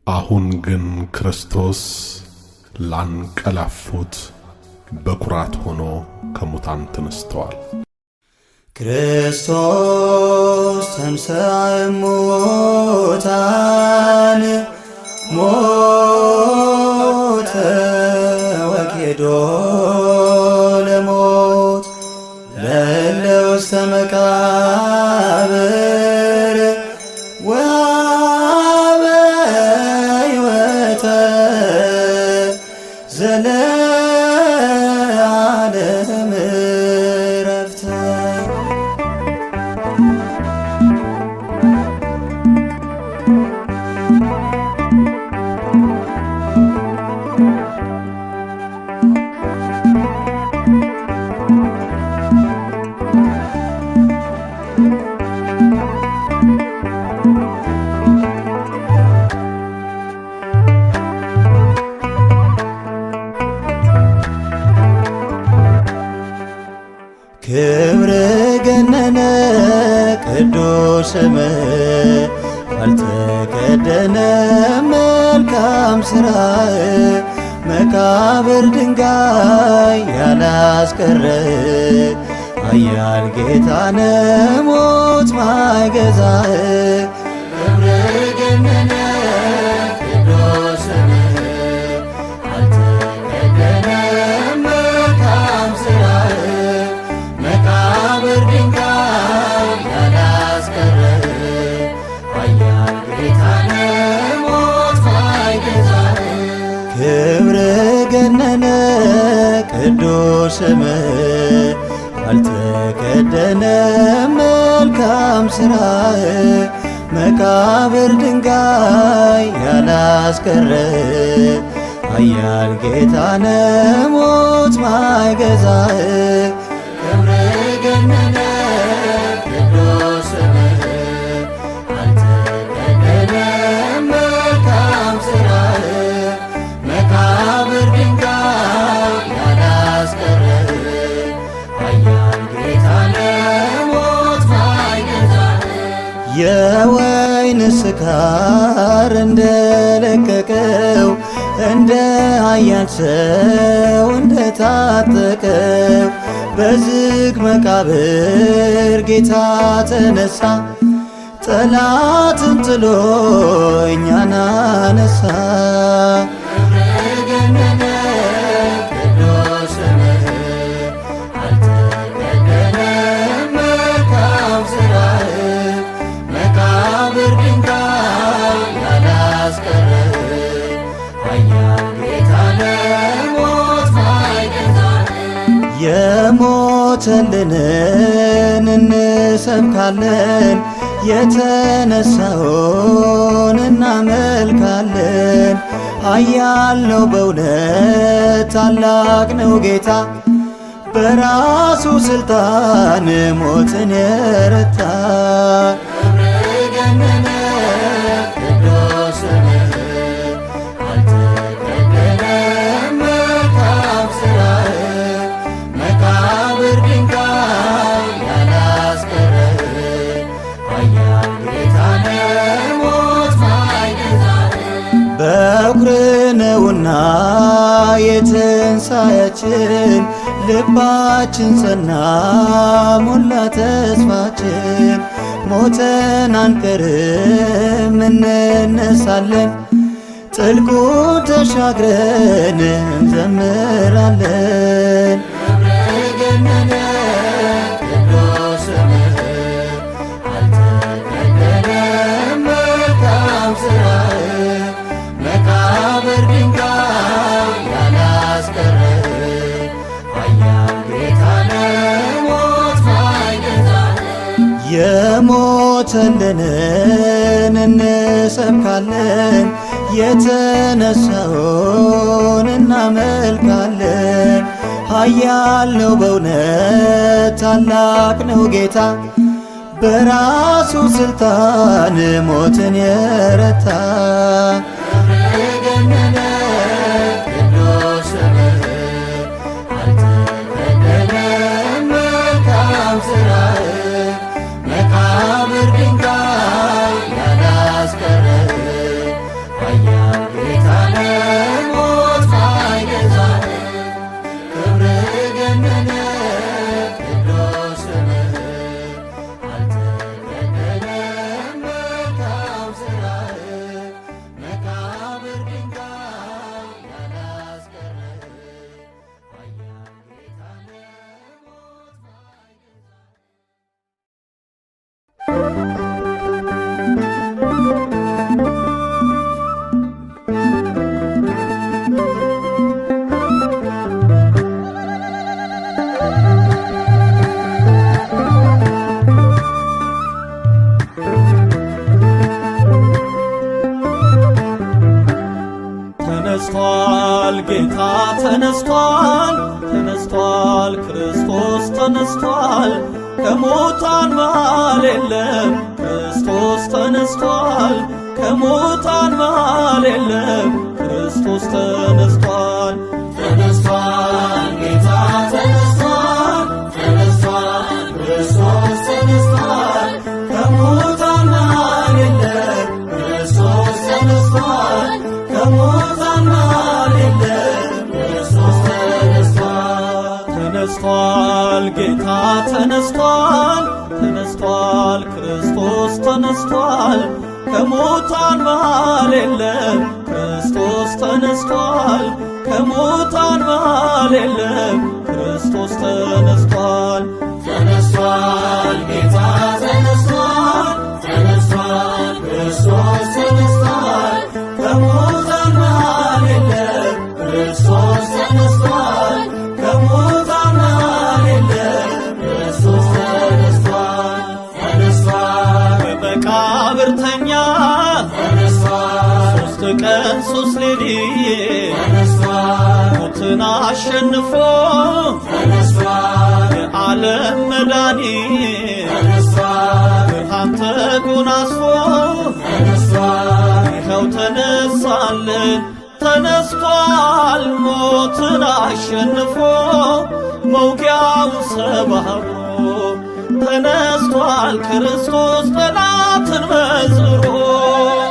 አሁን ግን ክርስቶስ ላንቀላፉት በኩራት ሆኖ ከሙታን ተነስተዋል። ክርስቶስ ተንሥአ እሙታን ሞተ ወኬዶ ለሞት ለእለ ውስተ መቃብር ወሀበ ሕይወተ ዘለዓለም ዕረፍተ። ክብር ገነነ ቅዱስ ስምህ አልተከደነ መልካም ሥራህ መቃብር ድንጋይ ያላስቀረ ኃያል ጌታነ ሞት ማይገዛህ። ክብር ገነነ ቅዱስ ስምህ አልተከደነ መልካም ሥራህ መቃብር ድንጋይ ያላስቀረ ኃያል ጌታነ ሞት ማይገዛህ። ክብር ገነነ ቅዱስ ስምህ አልተከደነ መልካም ሥራህ መቃብር ድንጋይ ያላስቀረ ኃያል ጌታነ ሞት ማይገዛህ። ክብር ገነነ ቅዱስ ስምህ አልተከደነ መልካም ሥራህ መቃብር ድንጋይ ያላስቀረ ኃያል ጌታነ ሞት ማይገዛህ። የወይን ስካር እንደለቀቀው እንደ ኃያል ሰው እንደታጠቀው በዝግ መቃብር ጌታ ተነሳ ጠላትን ጥሎ እኛን አነሳ። ክብር ገነነ ቅዱስ ስምህ አልተከደነ መልካም ሥራህ መቃብር ድንጋይ ያላስቀረ ኃያል ጌታነ ሞት ማይገዛህ። የሞተልንን እንሰብካለን የተነሳውን እናመልካለን። ኃያል ነው በእውነት ታላቅ ነው ጌታ በራሱ ሥልጣን ሞትን የረታ። ክብር ገነነ ቅዱስ ስምህ አልተከደነ መልካም ሥራህ መቃብር ድንጋይ ያላስቀረ ኃያል ጌታነ ሞት ማይገዛህ። በኵር ነውና የትንሣኤያችን ልባችን ጸና ሞላ ተስፋችን። ሞተን አንቀርም እንነሳለን ጥልቁን ተሻግረን እንዘምራለን። ክብር ገነነ ቅዱስ ስምህ አልተከደነ መልካም ሥራህ መቃብር ድንጋይ ያላስቀረ ኃያል ጌታነ ሞት ማይገዛህ። የሞተልንን እንሰብካለን የተነሳውን እናመልካለን። ኃያል ነው በእውነት ታላቅ ነው ጌታ በራሱ ሥልጣን ሞትን የረታ። ክብር ገነነ ቅዱስ ስምህ አልተከደነ መልካም ሥራህ መቃብር ድንጋይ ያላስቀረ ኃያል ጌታ ነህ ሞት ማይገዛህ ክብርህ ገነነ ቅዱስ ስምህ አልተበደለም መልካም ሥራህ መቃብር ድንጋይ ያላስቀረህ ኃያል ጌታ ነህ ሞት ማይገዛህ ተነስቷል ጌታ ተነስቷል ተነስቷል ክርስቶስ ተነስቷል ከሙታን መሃል የለም ክርስቶስ ተነስቷል ከሙታን መሃል የለም ክርስቶስ ተነስቷል ተነስቷል ጌታ ተነስቷል ተነስቷል ክርስቶስ ተነስቷል ከሙታን መሃል የለም ክርስቶስ ተነስቷል ከሙታን መሃል የለም ክርስቶስ ተነስቷል ተነስቷል ጌታ ተነስቷል ተነስቷል ክርስቶስ ተነስቷል ከሙታን መሃል የለም ክርስቶስ ተነስቷል ከሙታን መሃል የለም ክርስቶስ ተነስቷል ተነስቷል ጌታ ተነስቷል ተነስቷል ክርስቶስ ተነስቷል ከሙታን መሃል የለም ክርስቶስ ተነስቷል ከሙታን መሃል የለም ክርስቶስ ተነስቷል ተነስቷል በመቃብር ተኛ ተነስቷል ሦስት ቀን ሦስት ሌሊት ተነስቷል ሞትን አሸንፎ ተነስቷል የዓለም መድኃኒት ተነስቷል ብርሃን ተጎናጽፎ ተነስቷል ይኸው ተነሳልን ተነስቷል ሞትን አሸንፎ መውጊያው ሰባብሮ ተነስቷል ክርስቶስ ጠላትን መዝብሮ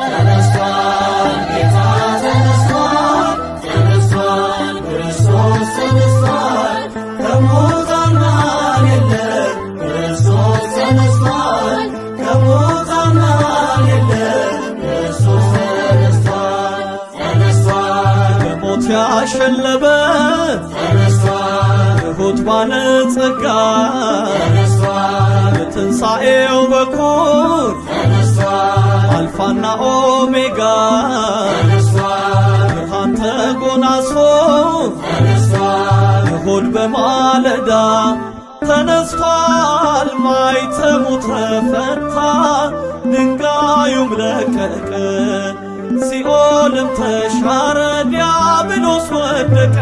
ተነስቷል ጌታ ተነስቷል ተነስቷል ክርስቶስ ተነስቷል ከሙታን መሃል የለም ክርስቶስ ተነስቷል ከሙታን መሃል የለም ክርስቶስ ተነስቷል ተነስቷል በሞት ያሸለበ ተነስቷል ትሑት ባለጸጋ ተነስቷል የትንሣኤው በኩር ተነስቷል አልፋና ኦሜጋ ተነስቷል ብርሃን ተጎናጽፎ ተነስቷል እሁድ በማለዳ ተነስቷል ማይተሙ ተፈታ ድንጋዩም ለቀቀ ሲኦልም ተሻረ ዲያብሎስ ወደቀ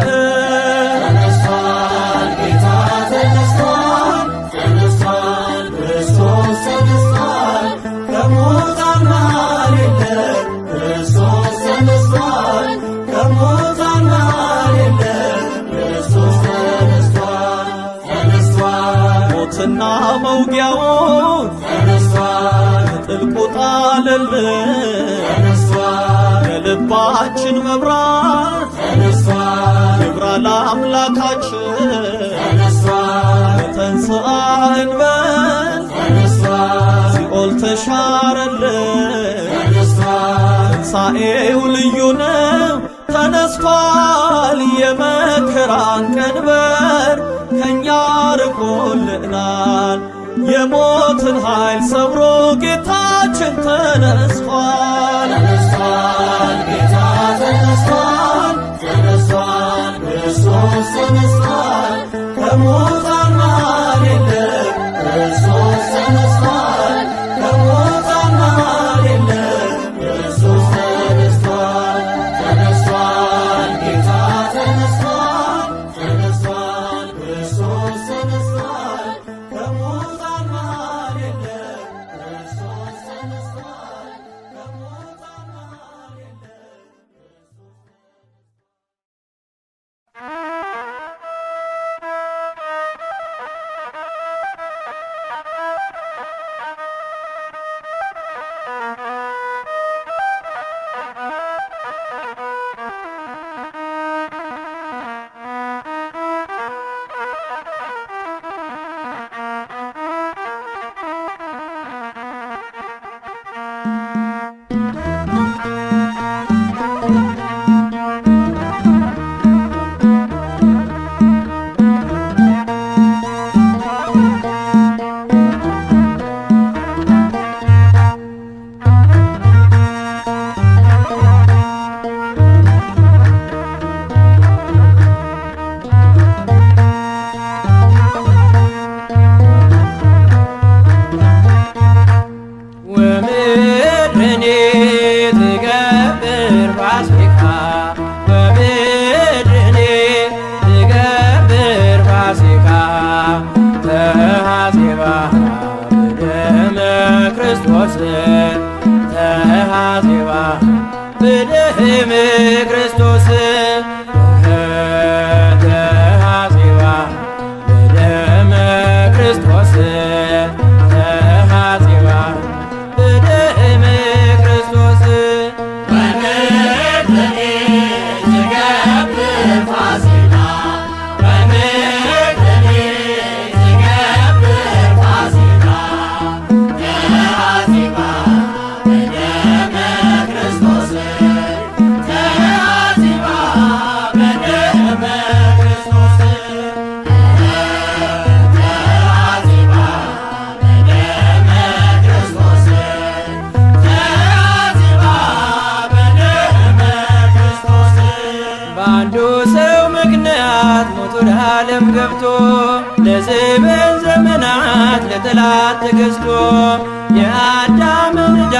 ተነስቷል ጌታ ተነስቷል ተነስቷል ክርስቶስ ተነስቷል ከሙታን መሃል የለም ክርስቶስ ተነስቷል ከሙታን መሃል የለም ክርስቶስ ተነስቷል ተነስቷል ሞትና መውጊያውን ተነስቷል ጥልቁ ጣለልን ተነስቷል የልባችን መብራት ተነስቷል ይብራ ለአምላካችን ተነስቷል ተንሥአ እንበል ተነስቷል ሲኦል ተሻረልን ተነስቷል ትንሣኤው ልዩ ነው ተነስቷል የመከራን ቀንበር ከእኛ ርቆልናል የሞትን ኃይል ሰብሮ ጌታችን ተነስቷል ተነስቷል ጌታ ተነስቷል ተነስቷል ክርስቶስ ተነስቷል ከሙታን መሃል የለም ክርስቶስ ተነስቷል ከሙታን መሃል የለም ክርስቶስ ተነስቷል ተነስቷል ጌታ ተነስቷል ተነስቷል ክርስቶስ ተነስቷል ከሙታን መሃል የለም ክርስቶስ ተነስቷል ከሙታን መሃል በደም ክርስቶስ ተሐጺባ በደም ክርስቶስ ተሐጺባ በደም ክርስቶስ በምድር ዝገብር ፋሲካ በምድር ዝገብር ፋሲካ ተሐጺባ በደመ ክርስቶስ ተሐጺባ በደመ ክርስቶስ ተሐጺባ በደመ ክርስቶስ ተሐጺባ በደመ ክርስቶስ በአንዱ ሰው ምክንያት ሞት ወደ ዓለም ገብቶ ለዘበን ዘመናት ለጠላት ተገዝቶ የአዳምን ዕዳ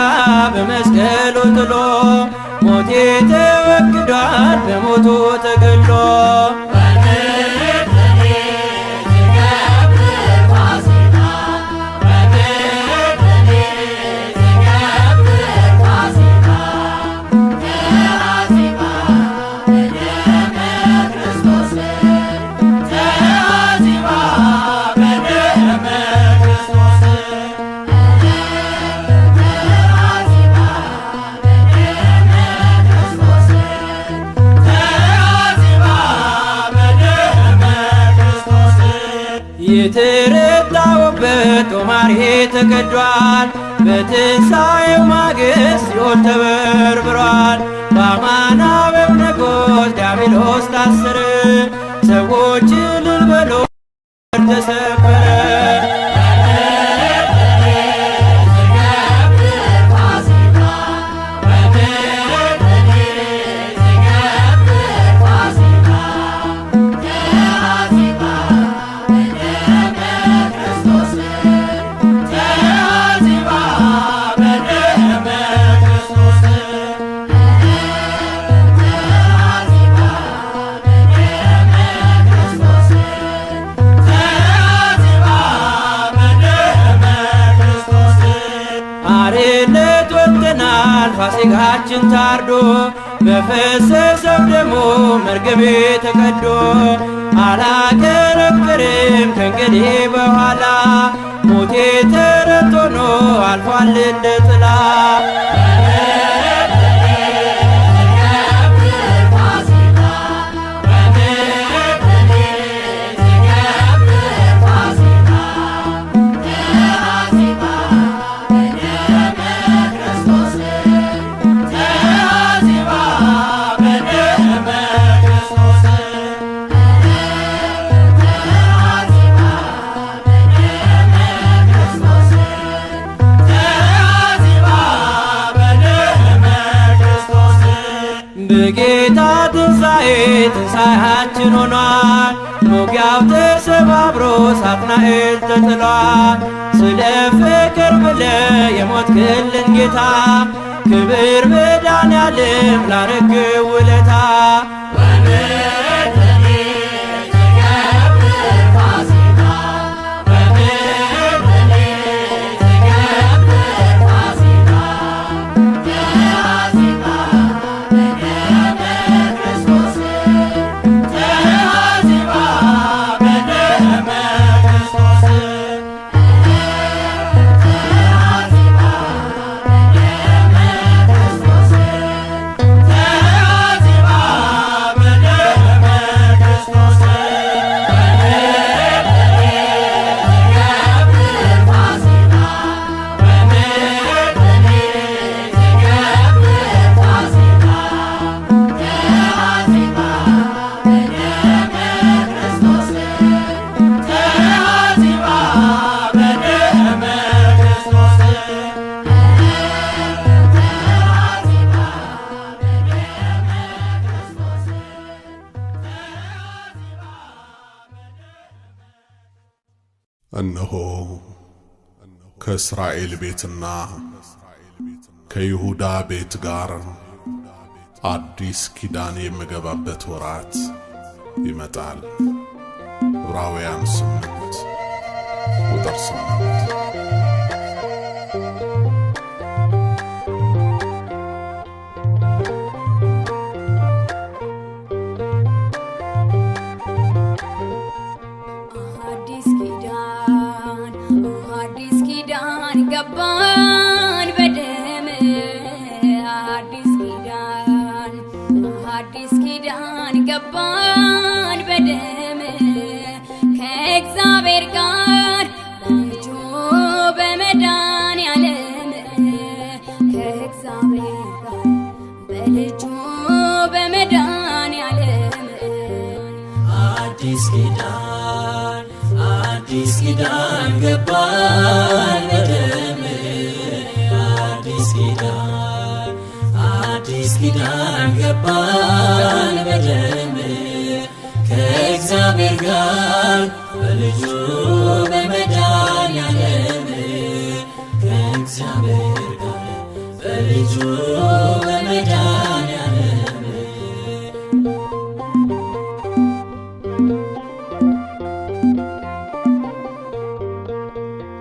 በመስቀሉ ጥሎ ሞቴ ተወግዷል በሞቱ ተገድሎ በምድር ዝገብር ፋሲካ በምድር ዝገብር ፋሲካ ተሐጺባ በደመ ክርስቶስ ተሐጺባ በደመ ክርስቶስ ተሐጺባ በደመ ክርስቶስ ተሐጺባ በደመ ክርስቶስ የተረታውበት ጦማር ተቀዷል። በትንሣኤው ማግስት ሲኦል ተበርብሯል። በአማናዊው ንጉሥ ዲያብሎስ ታሰረ። ሰዎች እልል በሉ ተሰበረ። ዝገብር ፋሲካ በምድር ዝገብር ፋሲካ ተሐጺባ በደመ ክርስቶስ ተሐጺባ በደመ ክርስቶስ ተሐጺባ በደመ ክርስቶስ ተሐጺባ በደመ ክርስቶስ አርነት ወጥተናል ፋሲካችን ታርዶ በፈሰሰው ደሙ መርገሜ ተቀዶ አላከረክርም ከእንግዲህ በኋላ ሞቴ ተረት ሆኖ አልፏል እንደ ጥላ ዝገብር ፋሲካ በምድር ዝገብር ፋሲካ ተሐጺባ በደመ ክርስቶስ ተሐጺባ በደመ ክርስቶስ ተሐጺባ በደመ ክርስቶስ ተሐጺባ በደመ ክርስቶስ በጌታ ትንሣኤ ትንሣኤያችን ሆኗል። ሞጊያው ተሰባብሮ ሳጥናኤል ተጥሏል። ስለ ፍቅር ብለ የሞትክልን ጌታ ክብር መድኃኔዓለም ላረግህ ውለታ በምድር ዝገብር ፋሲካ በምድር ዝገብር ፋሲካ ተሐጺባ በደመ ክርስቶስ ተሐጺባ በደመ ክርስቶስ ተሐጺባ በደመ ክርስቶስ ተሐጺባ በደመ ክርስቶስ በምድር ዝገብር ፋሲካ በምድር ዝገብር ፋሲካ ተሐጺባ በደመ ክርስቶስ ተሐጺባ በደመ ክርስቶስ እነሆ ከእስራኤል ቤትና ከይሁዳ ቤት ጋር አዲስ ኪዳን የምገባበት ወራት ይመጣል። ዕብራውያን 8 ቁጥር 8። ኪዳን አዲስ ኪዳን ገባን በደም ከእግዚአብሔር ጋር በልጁ በመድኃኔዓለም ከእግዚአብሔር ጋር በልጁ በመድኃኔዓለም አዲስ ኪዳን ገባን በደም አዲስ ኪዳን ገባን በደም ከእግዚአብሔር ጋር በልጁ በመድኃኔዓለም ከእግዚአብሔር ጋር በልጁ በመድኃኔዓለም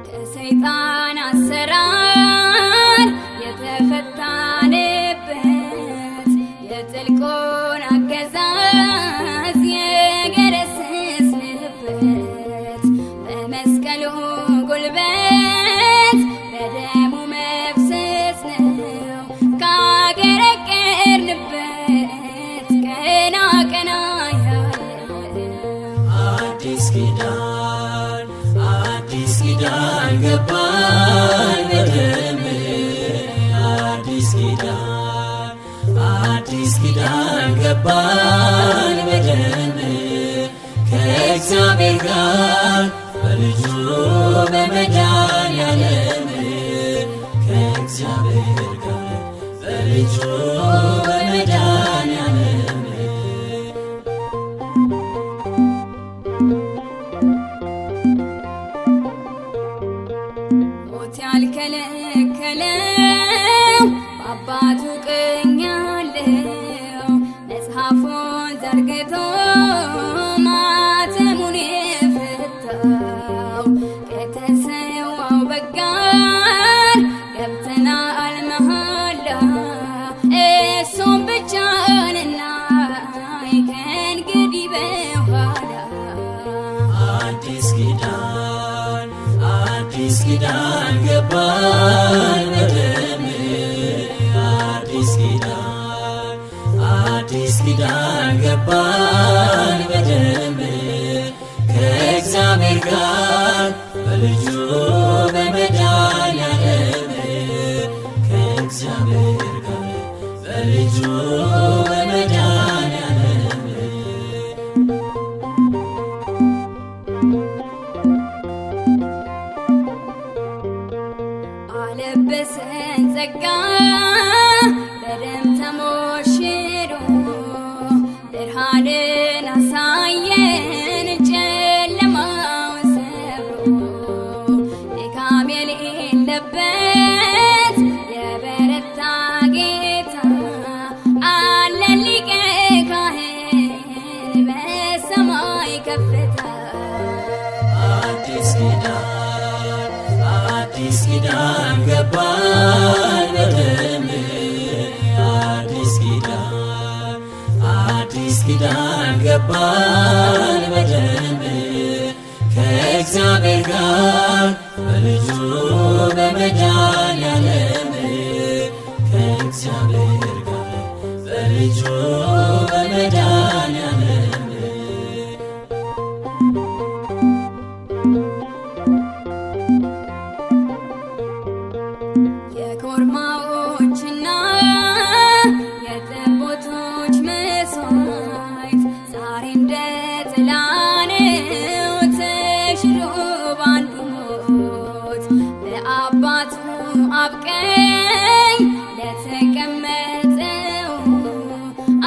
ከሰይጣን አሰራር የተፈታንበት የጥልቁን አገዛዝ የገረሰስንበት በመስቀሉ ጉልበት በደሙ መፍሰስ ነው ካገረገርንበት ቀና ቀና ያለው አዲስ ኪዳን ገባን በደም አዲስ ኪዳን ገባን በደም ከእግዚአብሔር ጋር በልጁ በመድኃኔዓለም ከእግዚአብሔር ጋር በልጁ በመድኃኔዓለም ሞት ያልከለከለው በአባቱ ቀኝ ያለው መጽሐፉን ዘርግቶ ማተሙን የፈታው ከተሰዋው በግ ጋር ገብተናል መሃላ እሱም ብቻ እንናይ ከእንግዲህ በኋላ አዲስ ኪዳን ገባን በደም አዲስ ኪዳን ገባን በደም ከእግዚአብሔር ጋር በልጁ በመድኃኔዓለም ከእግዚአብሔር ጋር በልጁ በመድኃኔዓለም አለበሰን ጸጋ በደም ተሞሽሮ ብርሃንን አሳየን ጨለማውን ሰብሮ ድካም የሌለበት የበረታ ጌታ አለን ሊቀ ካህን በሰማይ ከፍታ አዲስ ኪዳን ገባን በደም አዲስ ኪዳን ገባን በደም ከእግዚአብሔር ጋር በልጁ በመድኃኔዓለም ከእግዚአብሔር ጋር በልጁ በመድኃኔዓለም የኮርማዎችና የጠቦቶች መስዋዕት ዛሬ እንደ ጥላ ነው ተሽሮ ባንዱ ሞት በአባቱ አብ ቀኝ ለተቀመጠው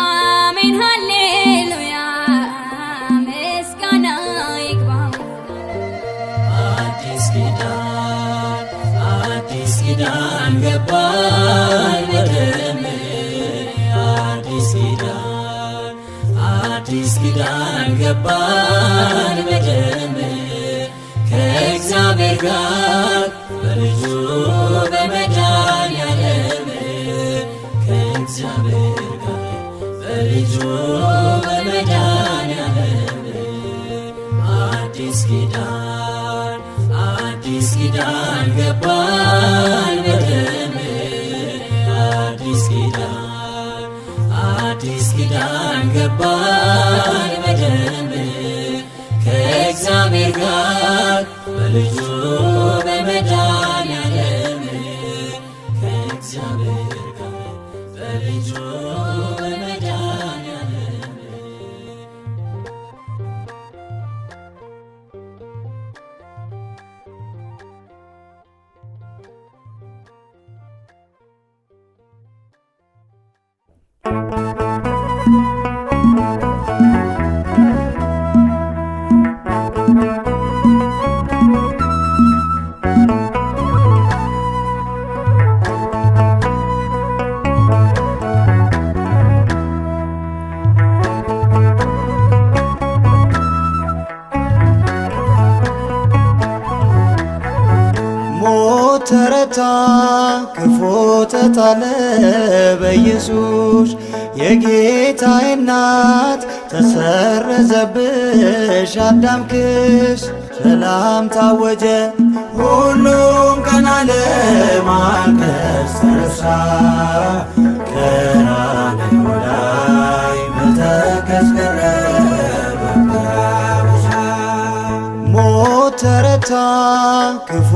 አሜን ሃሌሉያ ምስጋና ይግባው። አዲስ ኪዳን ገባን በደም አዲስ ኪዳን ገባን በደም ከእግዚአብሔር ጋር በልጁ በመድኃኔዓለም ከእግዚአብሔር ጋር በልጁ በመድኃኔዓለም አዲስ ኪዳን ገባን በደም አዲስ ኪዳን አዲስ ኪዳን ገባን በደም ከእግዚአብሔር ጋር በልጁ በመድኃኒዓለም ከእግዚአብሔር ጋር በልጁ በመድኃኒዓለም ሞት ተረታ ክፉ ተጣለ በኢየሱስ የጌታዬ እናት ተሰረዘብሽ አዳም ክስ ሰላም ታወጀ ሁሉም ቀና ለማልቀስ ተነሳ ቀራንዮ ላይ መተከዝ ቀረ ሞት ተረታ ክፉ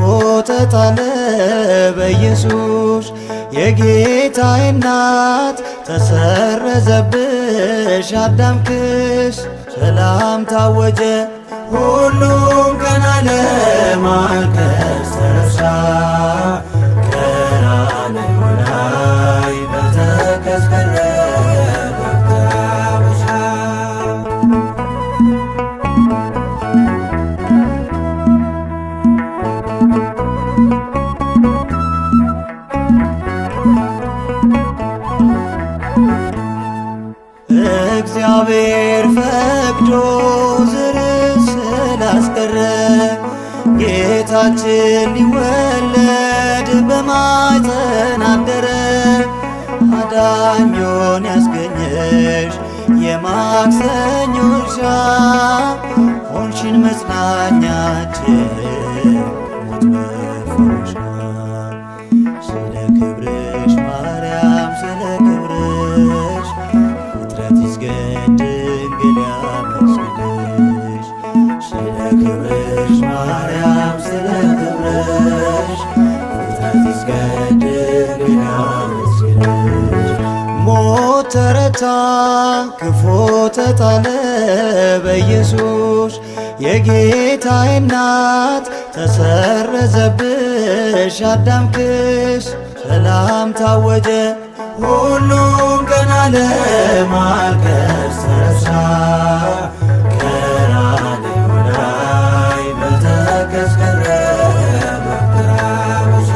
ተጣለ በኢየሱስ የጌታዬ እናት ተሰረዘብሽ አዳም ክስ ሰላም ታወጀ ሁሉም ቀና ለማልቀስ ተነሳ ቀራንዮ ላይ መተከዝ ቀረ እግዚአብሔር ፈቅዶ ዝር ስላስቀረ ጌታችን ሊወለድ በማኅፀን አደረ። አዳኞን ያስገኘሽ የማክሰኞ እርሻ ሆንሽን መጽናኛችን ሞት መፈወሻ ስለ ክብርሽ ማርያም ስለ ክብርሽ ፍጥረት ይስገድ ድንግል ያመስግንሽ ስለ ክብርሽ ማርያም ስለ ክብርሽ ፍጥረት ይስገድ ድንግል ያመስግንሽ ሞት ተረታ ክፉ ተጣለ በኢየሱስ የጌታዬ እናት ተሰረዘብሽ አዳም ክስ ሰላም ታወጀ ሁሉም ቀና ለማልቀስ ተነሳ ቀራንዮ ላይ መተከዝ ቀረ መከራበሻ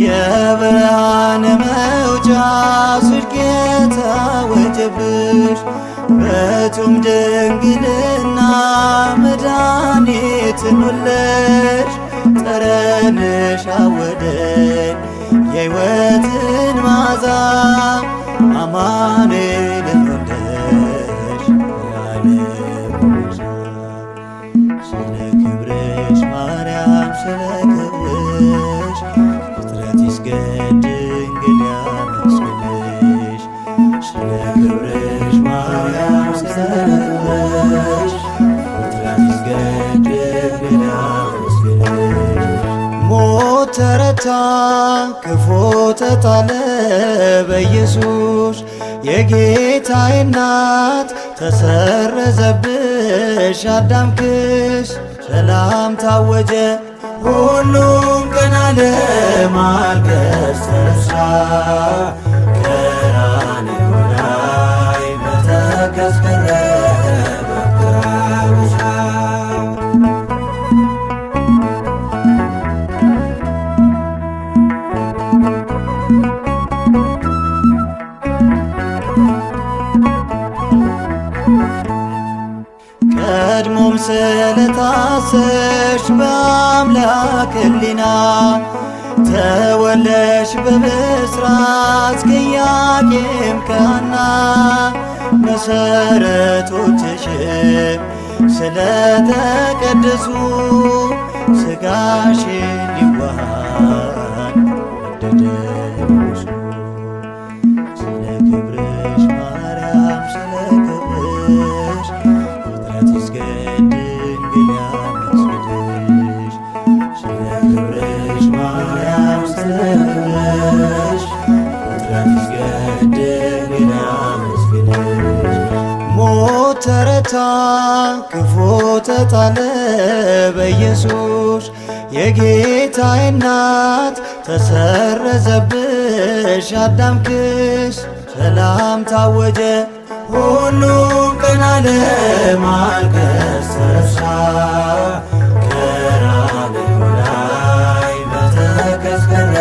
የብርሃን መውጫ ጽድቅ የታወጀብሽ በቱም ድንግልና መድኃኒትን ወለድሽ ጠረንሽ አወደኝ የሕይወትን መዓዛ አማኑኤልን ወለድሽ የዓለም ቤዛ ስለ ክብርሽ ማርያም ስለ ክብርሽ ፍጥረት ይስገድ ድንግል ያመስግንሽ ስለ ክብርሽ ማርያም ስለ ክብርሽ ፍጥረት ይስገድ ድንግል ያመስግንሽ ሞት ተረታ ክፉ ተጣለ በኢየሱስ የጌታዬ እናት ተሰረዘብሽ አዳም ክስ ሰላም ታወጀ ሁሉም ቀና ለማልቀስ ተነሳ ቀራንዮ ላይ መተከዝ ቀረ መከራበሻ ቀድሞም ስለታሰሽ በአምላክ ሕሊና ተወለሽ በብስራት ከኢያቄም ከሐና መሰረቶችሽም ስለተቀደሱ ሥጋሽን ሊዋሃድ ወደደ ንጉሡ። ስለ ክብርሽ ማርያም ስለ ክብርሽ ፍጥረት ይስገድ ድንግል ያመስግድሽ። ስለ ክብርሽ ማርያም ስለ ክብርሽ ፍጥረት ይስገድ ድንግል ያመስግድሽ። ሞት ተረታ ክፉ ተጣለ በኢየሱስ የጌታዬ እናት ተሰረዘብሽ አዳም ክስ። ሰላም ታወጀ ሁሉም ቀን አለ ማልቀስ ተረሳ። ቀራንዮ ላይ በተቀስቀለ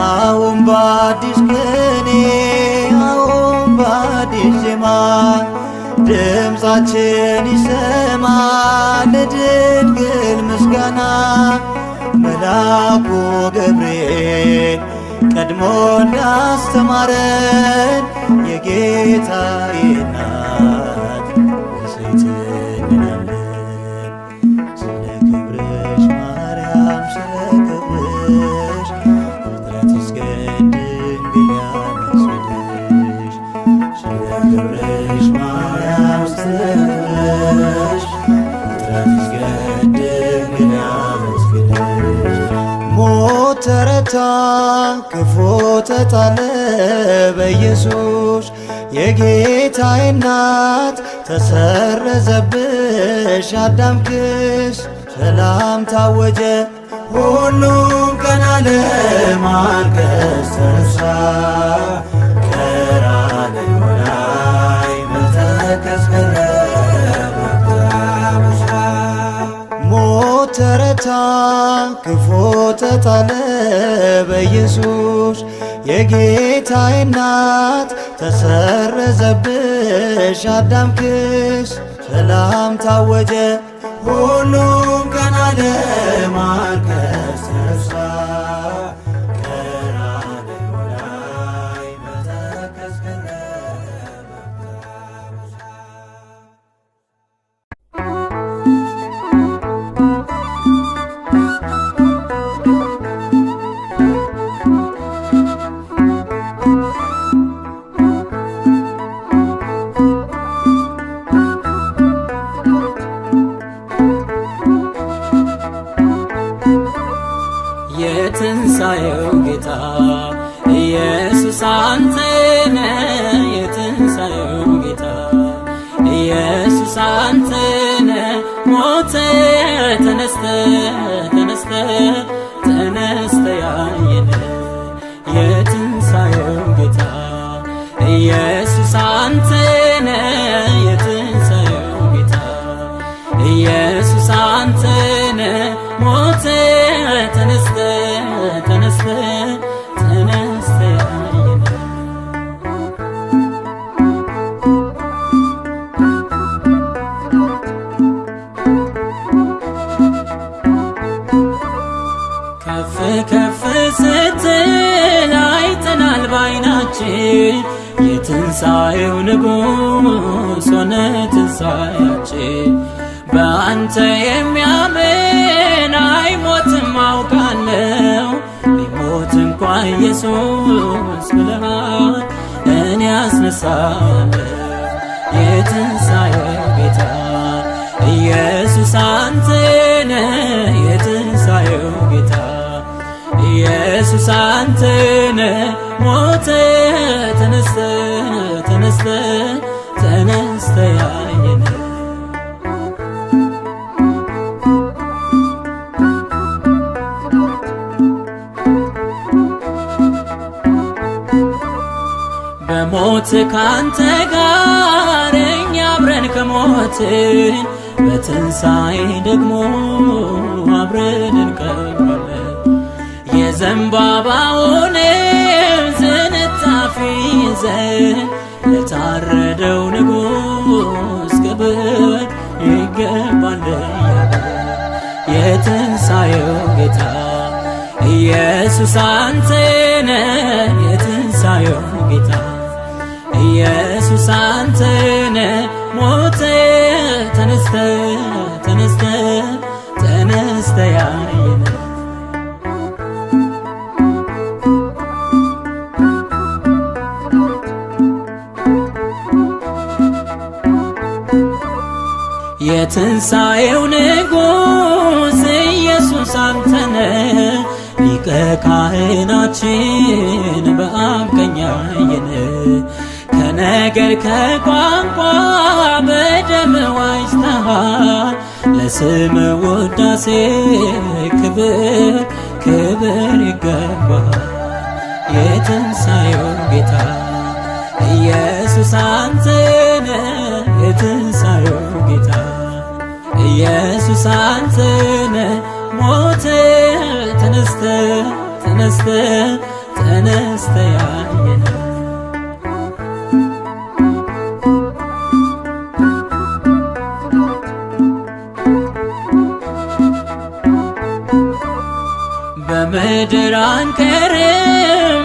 አሁን በአዲስ ቅኔ አሁን በአዲስ ዜማ ድምፃችን ይሰማ ለድንግል ምስጋና። መልአኩ ገብርኤል ቀድሞ እንዳስተማረን የጌታዬ እናት ንጽሕት እንላለን። ስለ ክብርሽ ማርያም ስለ ክብርሽ ፍጥረት ይስገድ ድንግል ያመስግድሽ። ስለ ክብርሽ ማርያም ስለ ክብርሽ ፍጥረት ይስገድ ድንግል ያመስግድሽ። ሞት ተረታ ክፉ ተጣለ በኢየሱስ የጌታዬ እናት ተሰረዘብሽ አዳም ክስ። ሰላም ታወጀ ሁሉም ቀን አለ ማልቀስ ተረሳ። ቀራንዮ ላይ በተቀስቀለ ሞት ተረታ ክፉ ተጣለ በኢየሱስ የጌታዬ እናት ተሰረዘብሽ አዳም ክስ። ሰላም ታወጀ ሁሉም ቀን አለ ማልቀስ ተረሳ። ቀራንዮ ላይ በተቀስቀለ የትንሣኤው ጌታ ኢየሱስ አንተነ የትንሣኤው ጌታ ኢየሱስ አንተነ ሞተ ተነስተ ተነስተ ተነስተ ያየነ የትንሣኤው ጌታ ኢየሱስ አንተነ የትንሣኤው ጌታ ኢየሱስ አንተነ ሞተ ተነስተ ተነስተ ተነስተ ያየነ ከፍ ከፍ ስትል አይተናል ባይናችን የትንሣኤው ንጉሥ ሆነ ትንሣኤያችን። በአንተ የሚያምን አይሞትም አውቃለሁ ቢሞት እንኳ ኢየሱስ ብለሃል እኔ አስነሳለሁ። የትንሣኤው ጌታ ኢየሱስ አንተነ የትንሣኤው ጌታ ኢየሱስ አንተነ ሞተ ተነስተ ተነስተ ተነስተ ያየነ በሞት ካንተ ጋር እኛ አብረን ከሞትን በትንሣኤ ደግሞ አብረን እንቀብራለን። የዘንባባውን ዝንጣፊ ይዘን ለታረደው ንጉሥ ክብር ይገባል ያለ የትንሣኤው ጌታ ኢየሱስ አንተነ የትንሣኤው ጌታ ኢየሱስ አንተነ ሞተ ተነስተ ተነስተ ተነስተ ያየነ የትንሣኤው ንጉሥ ኢየሱስ አንተነ ሊቀ ካህናችን በአብ ቀኝ ያየነ ከነገር ከቋንቋ በደም ዋጅተሃል ለስም ውዳሴ ክብር ክብር ይገባል የትንሣኤው ጌታ ኢየሱስ አንተነ የትንሣኤው ጌታ ኢየሱስ አንተነ ሞተ ተነስተ ተነስተ ተነስተ ያየነ በምድር አንከርም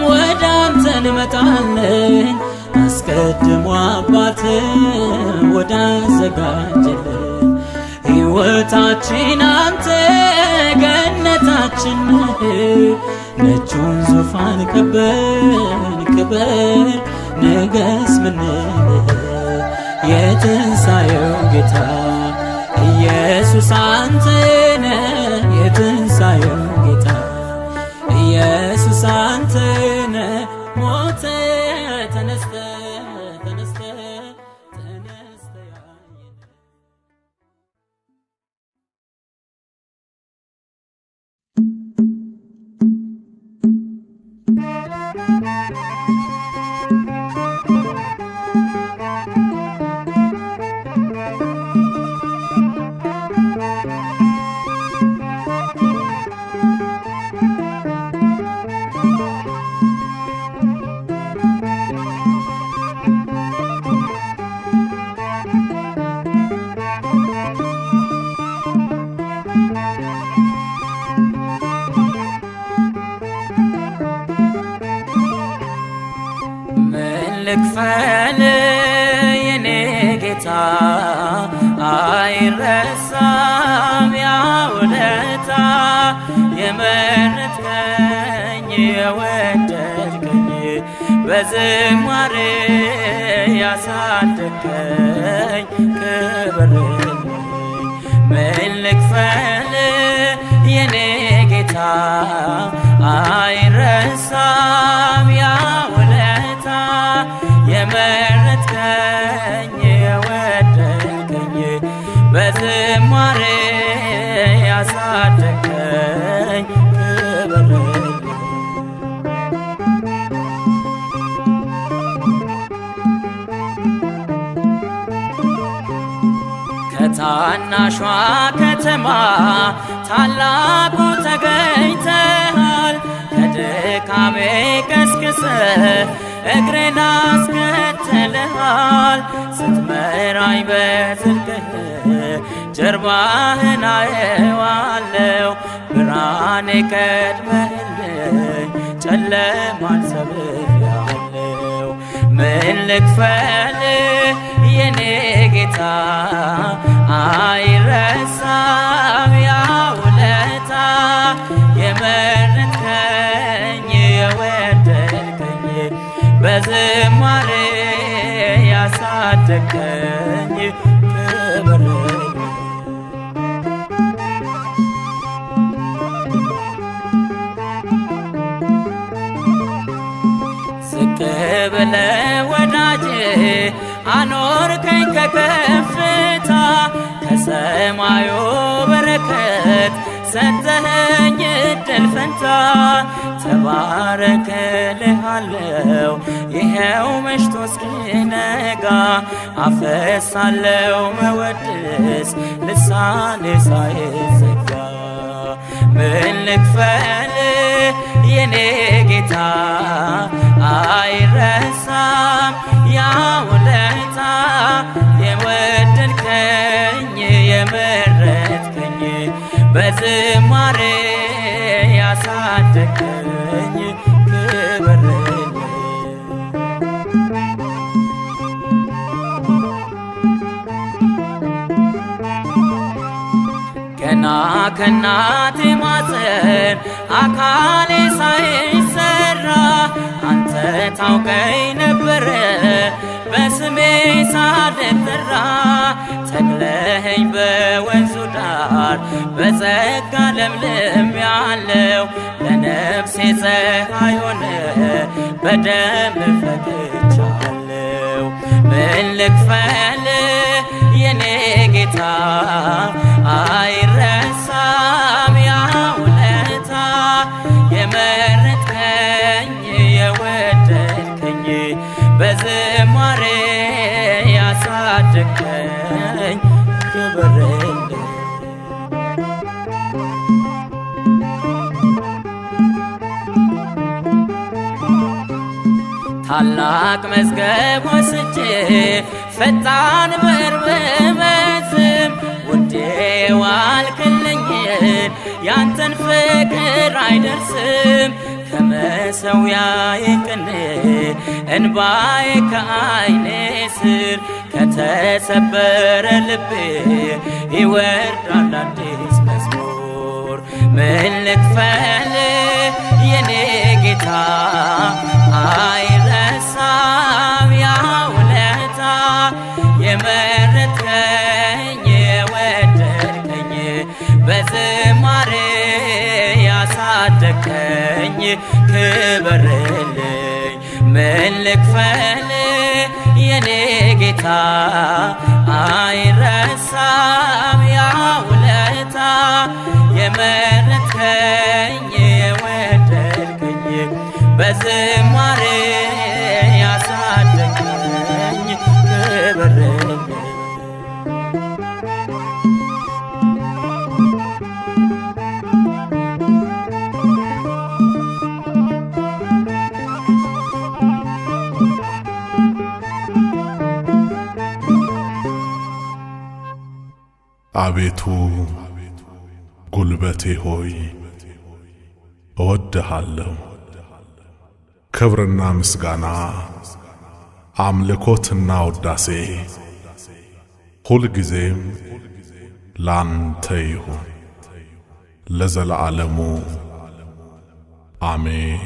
ወደ አንተ እንመጣለን አስቀድሞ አባት ወዳዘጋጀልን ሕይወታችን አንተ ገነታችን ነጩን ዙፋን ከበን ክበር ንገስ ምንልህ የትንሣኤው ጌታ ኢየሱስ አንተነ የትንሣኤው ጌታ ኢየሱስ አንተነ ሞተ ተነስተ ተነስተ ተነስተ ያየነ ልክፈል የኔ ጌታ አይረሳም ያ ውለታ የመረጥከኝ የወደድከኝ በዝማሬ ያሳደግከኝ ክብርልኝ ምን ልክፈል የኔ ጌታ አይረሳም ያ ውለታ የመረጥከኝ የወደድከኝ በዝማሬ ያሳደግከኝ ክብርልኝ ከታናሿ ከተማ ታላቁ ተገኝተሃል ከድካሜ ቀስቅሰ እግሬን አስከትለሃል ስትመራኝ በጽድቅህ ጀርባህን አየዋለሁ ብርሃኔ ቀድመህልኝ ጨለማን ሰብሬያለሁ ምን ልክፈል የኔ ጌታ አይረሳም ያ ውለታ የመረጥከኝ የወደድከኝ በዝማሬ ያሳደግከኝ ክብርልኝ ዝቅ ብለህ ወዳጄ አኖርከኝ ከከፍታ ከሰማዩ በረከት ሰጠኸኝ እድል ፈንታ ተባረክልሃለው ይኸው መሽቶ እስኪነጋ አፈሳለው መወድስ ልሳኔ ሳይዘጋ ምን ልክፈል የኔ ጌታ አይረሳም ያ ውለታ የወደድከኝ የመረጥከኝ በዝማሬ ያሳደገኝ ክብርልኝ ገና ከናቴ ማፀን አካሌ ሳይሰራ አንተ ታውቀኝ ነበረ በስሜ ሳልጠራ ተክለኸኝ በወንዙ ዳር በጸጋ ለምለም ያለው ለነፍሴ ፀሐይ ሆነ በደም ፈክቻለሁ ምን ልክፈል የኔ ጌታ አይረሳም ያ ውለታ የመረጥከኝ የወደድከኝ በዝማሬ ያሳደግከኝ ክብርልኝ ታላቅ መዝገብ ወስጄ ፈጣን በር በመዝም ውዴ ዋልክልኝን ያንተን ፍቅር አይደርስም ከመሠዊያዬ ቅኔ እንባዬ ከዓይኔ ስር ከተሰበረ ልቤ ይወርዳል አዲስ መዝሙር ምን ልክፈል የኔ ጌታ አይረሳም ያ ውለታ የመረጥከኝ የወደድከኝ በዝማሬ ያሳደግከኝ ክብርልኝ ምን ልክፈል የኔ ጌታ አይረሳም ያ ውለታ የመረጥከኝ የወደድከኝ በዝማሬ ያሳደግከኝ ክብርልኝ አቤቱ ጉልበቴ ሆይ እወድሃለሁ። ክብርና ምስጋና አምልኮትና ውዳሴ ሁልጊዜም ላንተ ይሁን ለዘለዓለሙ አሜን።